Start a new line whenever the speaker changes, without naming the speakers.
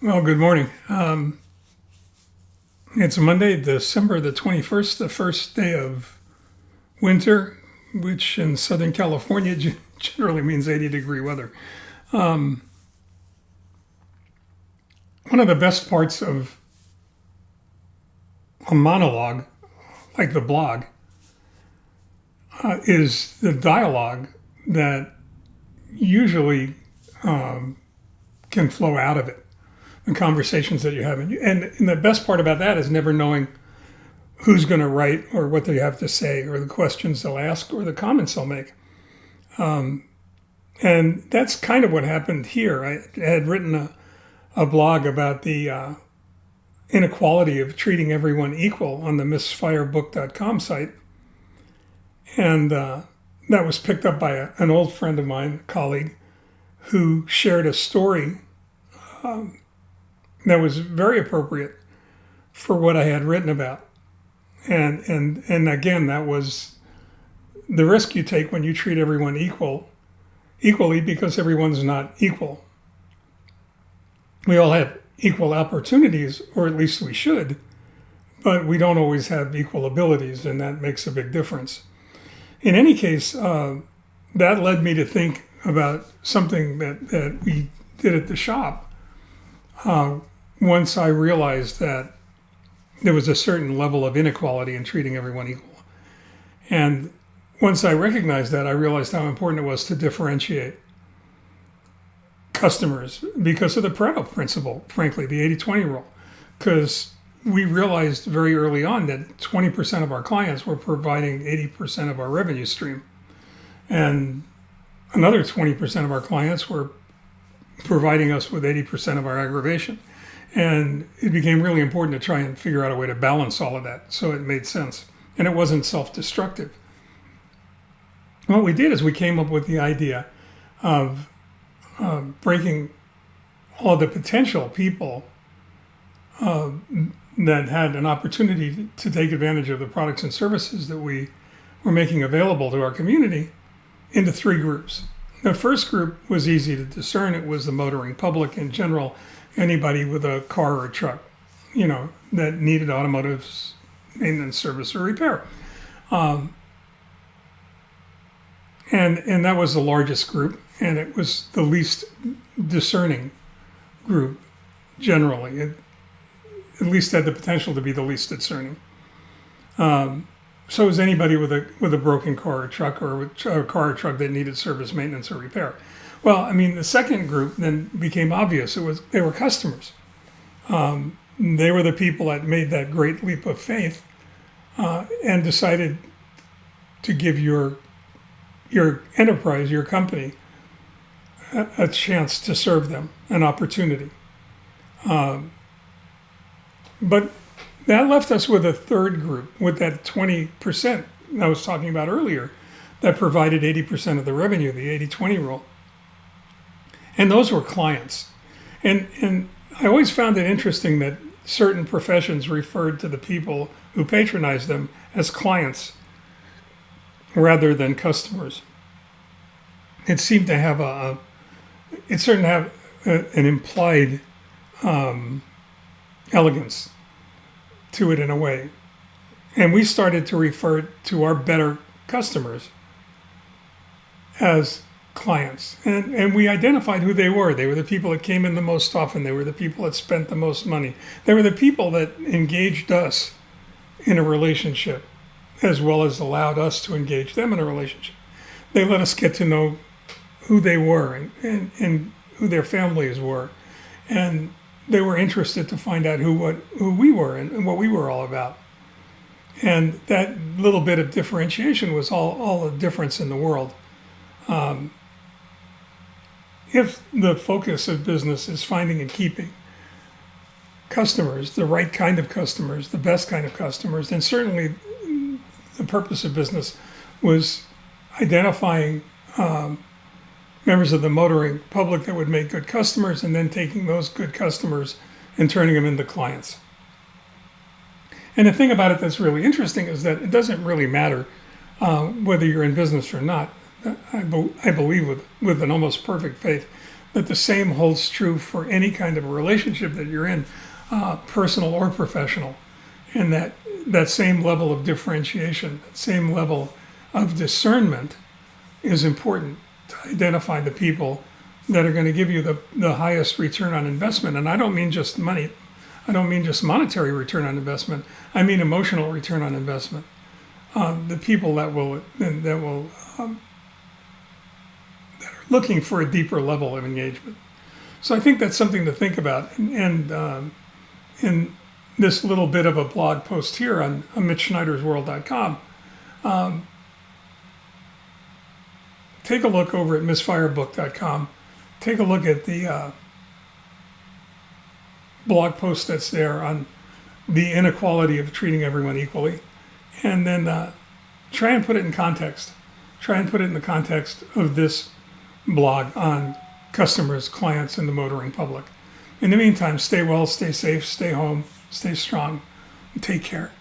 Well, good morning. It's Monday, December the 21st, the first day of winter, which in Southern California generally means 80-degree weather. One of the best parts of a monologue, like the blog, is the dialogue that usually can flow out of it. The conversations that you have. And the best part about that is never knowing who's going to write or what they have to say or the questions they'll ask or the comments they'll make. And that's kind of what happened here. I had written a blog about the inequality of treating everyone equal on the misfirebook.com site. And that was picked up by an old friend of mine, a colleague, who shared a story that was very appropriate for what I had written about. And again, that was the risk you take when you treat everyone equally, because everyone's not equal. We all have equal opportunities, or at least we should, but we don't always have equal abilities, and that makes a big difference. In any case, that led me to think about something that we did at the shop. Once I realized that there was a certain level of inequality in treating everyone equal. And once I recognized that, I realized how important it was to differentiate customers because of the Pareto principle, frankly, the 80-20 rule. Because we realized very early on that 20% of our clients were providing 80% of our revenue stream. And another 20% of our clients were providing us with 80% of our aggravation. And it became really important to try and figure out a way to balance all of that so it made sense. And it wasn't self-destructive. What we did is we came up with the idea of breaking all the potential people that had an opportunity to take advantage of the products and services that we were making available to our community into three groups. The first group was easy to discern. It was the motoring public in general, anybody with a car or a truck, that needed automotive maintenance, service, or repair. And that was the largest group, and it was the least discerning group generally. It at least had the potential to be the least discerning. So was anybody with a broken car or truck, or a car or truck that needed service, maintenance, or repair. Well, the second group then became obvious. They were customers. They were the people that made that great leap of faith and decided to give your enterprise, your company, a chance to serve them, an opportunity. But that left us with a third group, with that 20% I was talking about earlier, that provided 80% of the revenue, the 80-20 rule. And those were clients. And I always found it interesting that certain professions referred to the people who patronized them as clients rather than customers. It seemed to have an implied elegance to it in a way. And we started to refer to our better customers as clients. And we identified who they were. They were the people that came in the most often. They were the people that spent the most money. They were the people that engaged us in a relationship as well as allowed us to engage them in a relationship. They let us get to know who they were and who their families were. And they were interested to find out who we were and what we were all about. And that little bit of differentiation was all the difference in the world. If the focus of business is finding and keeping customers, the right kind of customers, the best kind of customers, then certainly the purpose of business was identifying members of the motoring public that would make good customers, and then taking those good customers and turning them into clients. And the thing about it that's really interesting is that it doesn't really matter whether you're in business or not. I believe with an almost perfect faith that the same holds true for any kind of a relationship that you're in, personal or professional. And that same level of differentiation, that same level of discernment is important to identify the people that are going to give you the highest return on investment. And I don't mean just money. I don't mean just monetary return on investment. I mean emotional return on investment. The people that are looking for a deeper level of engagement. So I think that's something to think about. And in this little bit of a blog post here on mitchschneidersworld.com, take a look over at misfirebook.com. Take a look at the blog post that's there on the inequality of treating everyone equally. And then try and put it in context. Try and put it in the context of this blog on customers, clients, and the motoring public. In the meantime, stay well, stay safe, stay home, stay strong, and take care.